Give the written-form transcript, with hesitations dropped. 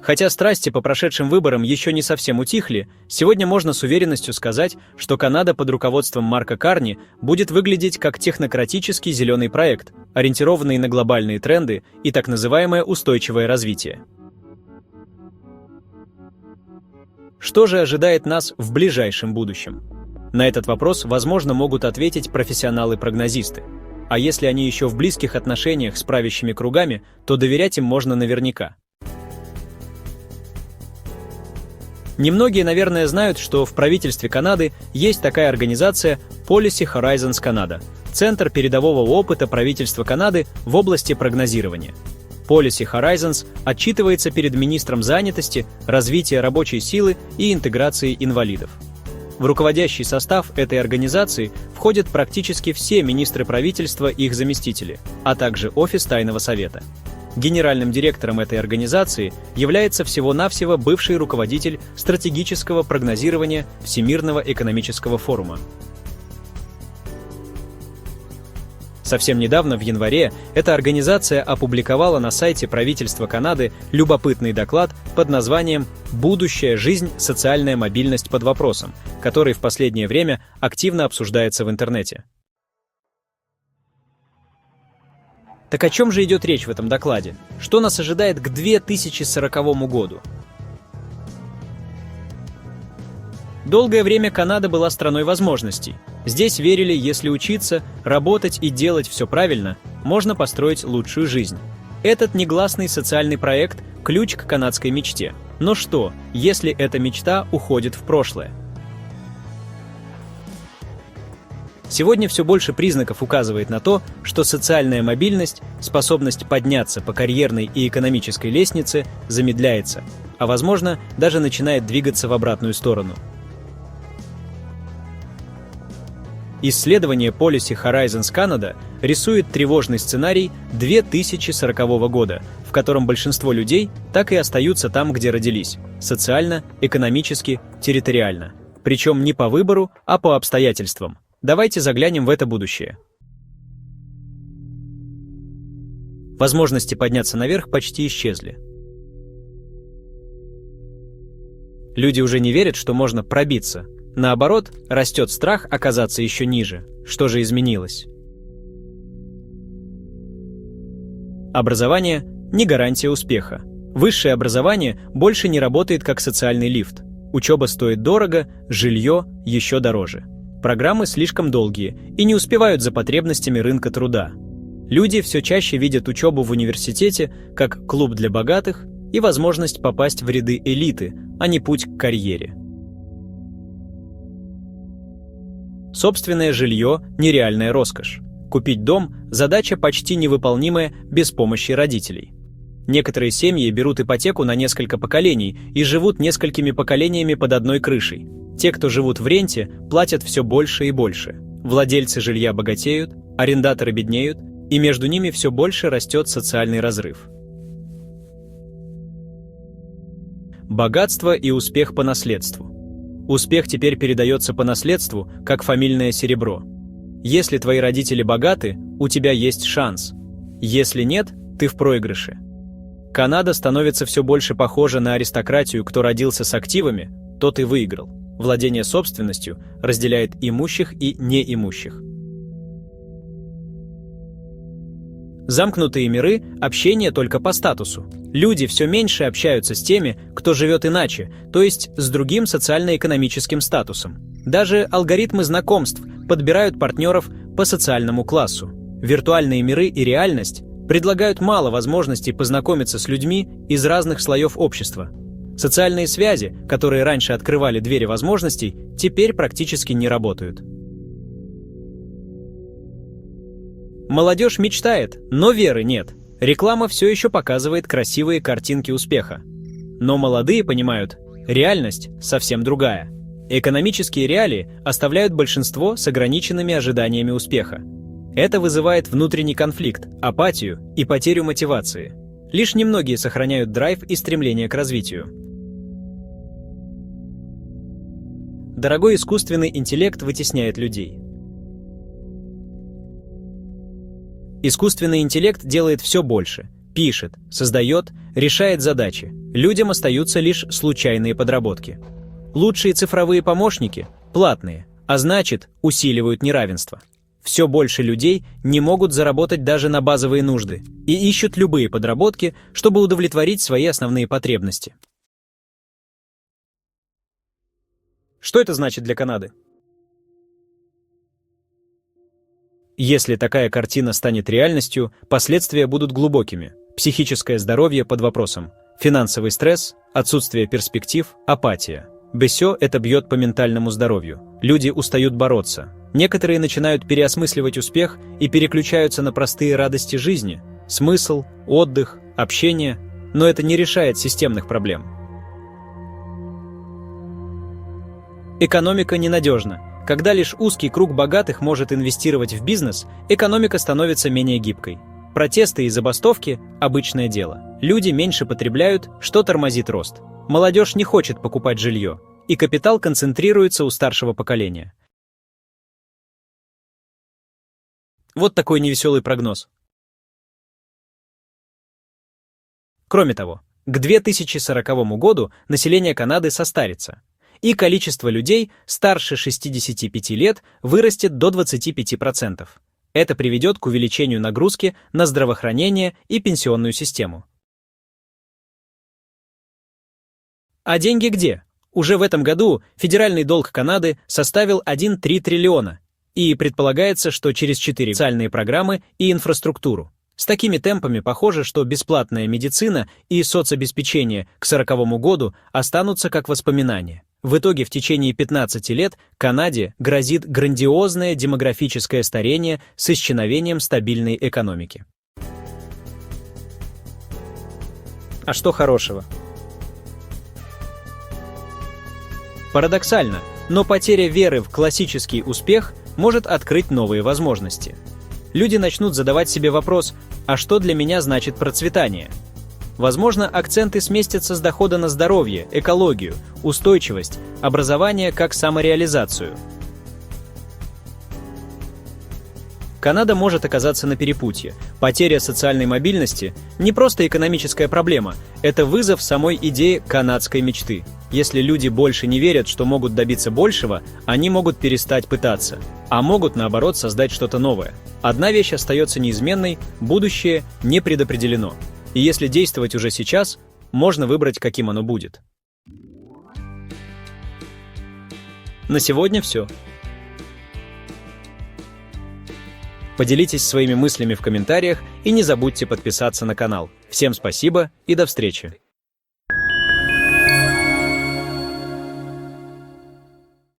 Хотя страсти по прошедшим выборам еще не совсем утихли, сегодня можно с уверенностью сказать, что Канада под руководством Марка Карни будет выглядеть как технократический зеленый проект, ориентированный на глобальные тренды и так называемое устойчивое развитие. Что же ожидает нас в ближайшем будущем? На этот вопрос, возможно, могут ответить профессионалы-прогнозисты. А если они еще в близких отношениях с правящими кругами, то доверять им можно наверняка. Немногие, наверное, знают, что в правительстве Канады есть такая организация Policy Horizons Canada – Центр передового опыта правительства Канады в области прогнозирования. Policy Horizons отчитывается перед министром занятости, развития рабочей силы и интеграции инвалидов. В руководящий состав этой организации входят практически все министры правительства и их заместители, а также офис Тайного совета. Генеральным директором этой организации является всего-навсего бывший руководитель стратегического прогнозирования Всемирного экономического форума. Совсем недавно, в январе, эта организация опубликовала на сайте правительства Канады любопытный доклад под названием «Будущая жизнь. Социальная мобильность под вопросом», который в последнее время активно обсуждается в интернете. Так о чем же идет речь в этом докладе? Что нас ожидает к 2040 году? Долгое время Канада была страной возможностей. Здесь верили, если учиться, работать и делать все правильно, можно построить лучшую жизнь. Этот негласный социальный проект – ключ к канадской мечте. Но что, если эта мечта уходит в прошлое? Сегодня все больше признаков указывает на то, что социальная мобильность, способность подняться по карьерной и экономической лестнице замедляется, а возможно, даже начинает двигаться в обратную сторону. Исследование Policy Horizons Canada рисует тревожный сценарий 2040 года, в котором большинство людей так и остаются там, где родились – социально, экономически, территориально. Причем не по выбору, а по обстоятельствам. Давайте заглянем в это будущее. Возможности подняться наверх почти исчезли. Люди уже не верят, что можно пробиться. Наоборот, растет страх оказаться еще ниже. Что же изменилось? Образование – не гарантия успеха. Высшее образование больше не работает как социальный лифт. Учеба стоит дорого, жилье еще дороже. Программы слишком долгие и не успевают за потребностями рынка труда. Люди все чаще видят учебу в университете как клуб для богатых и возможность попасть в ряды элиты, а не путь к карьере. Собственное жилье – нереальная роскошь. Купить дом – задача почти невыполнимая без помощи родителей. Некоторые семьи берут ипотеку на несколько поколений и живут несколькими поколениями под одной крышей. Те, кто живут в ренте, платят все больше и больше. Владельцы жилья богатеют, арендаторы беднеют, и между ними все больше растет социальный разрыв. Богатство и успех по наследству. Успех теперь передается по наследству, как фамильное серебро. Если твои родители богаты, у тебя есть шанс. Если нет, ты в проигрыше. Канада становится все больше похожа на аристократию, кто родился с активами, тот и выиграл. Владение собственностью разделяет имущих и неимущих. Замкнутые миры – общение только по статусу. Люди все меньше общаются с теми, кто живет иначе, то есть с другим социально-экономическим статусом. Даже алгоритмы знакомств подбирают партнеров по социальному классу. Виртуальные миры и реальность предлагают мало возможностей познакомиться с людьми из разных слоев общества. Социальные связи, которые раньше открывали двери возможностей, теперь практически не работают. Молодежь мечтает, но веры нет. Реклама все еще показывает красивые картинки успеха. Но молодые понимают, реальность совсем другая. Экономические реалии оставляют большинство с ограниченными ожиданиями успеха. Это вызывает внутренний конфликт, апатию и потерю мотивации. Лишь немногие сохраняют драйв и стремление к развитию. Дорогой искусственный интеллект вытесняет людей. Искусственный интеллект делает все больше. Пишет, создает, решает задачи. Людям остаются лишь случайные подработки. Лучшие цифровые помощники – платные, а значит, усиливают неравенство. Все больше людей не могут заработать даже на базовые нужды и ищут любые подработки, чтобы удовлетворить свои основные потребности. Что это значит для Канады? Если такая картина станет реальностью, последствия будут глубокими. Психическое здоровье под вопросом, финансовый стресс, отсутствие перспектив, апатия. Все это бьет по ментальному здоровью. Люди устают бороться. Некоторые начинают переосмысливать успех и переключаются на простые радости жизни, смысл, отдых, общение, но это не решает системных проблем. Экономика ненадежна. Когда лишь узкий круг богатых может инвестировать в бизнес, экономика становится менее гибкой. Протесты и забастовки – обычное дело. Люди меньше потребляют, что тормозит рост. Молодежь не хочет покупать жилье, и капитал концентрируется у старшего поколения. Вот такой невеселый прогноз. Кроме того, к 2040 году население Канады состарится, и количество людей старше 65 лет вырастет до 25%. Это приведет к увеличению нагрузки на здравоохранение и пенсионную систему. А деньги где? Уже в этом году федеральный долг Канады составил 1,3 триллиона, и предполагается, что через 4 социальные программы и инфраструктуру. С такими темпами похоже, что бесплатная медицина и соцобеспечение к 2040 году останутся как воспоминания. В итоге в течение 15 лет Канаде грозит грандиозное демографическое старение с исчезновением стабильной экономики. А что хорошего? Парадоксально, но потеря веры в классический успех может открыть новые возможности. Люди начнут задавать себе вопрос: а что для меня значит процветание? Возможно, акценты сместятся с дохода на здоровье, экологию, устойчивость, образование как самореализацию. Канада может оказаться на перепутье. Потеря социальной мобильности – не просто экономическая проблема, это вызов самой идеи канадской мечты. Если люди больше не верят, что могут добиться большего, они могут перестать пытаться, а могут, наоборот, создать что-то новое. Одна вещь остается неизменной – будущее не предопределено. И если действовать уже сейчас, можно выбрать, каким оно будет. На сегодня все. Поделитесь своими мыслями в комментариях и не забудьте подписаться на канал. Всем спасибо и до встречи!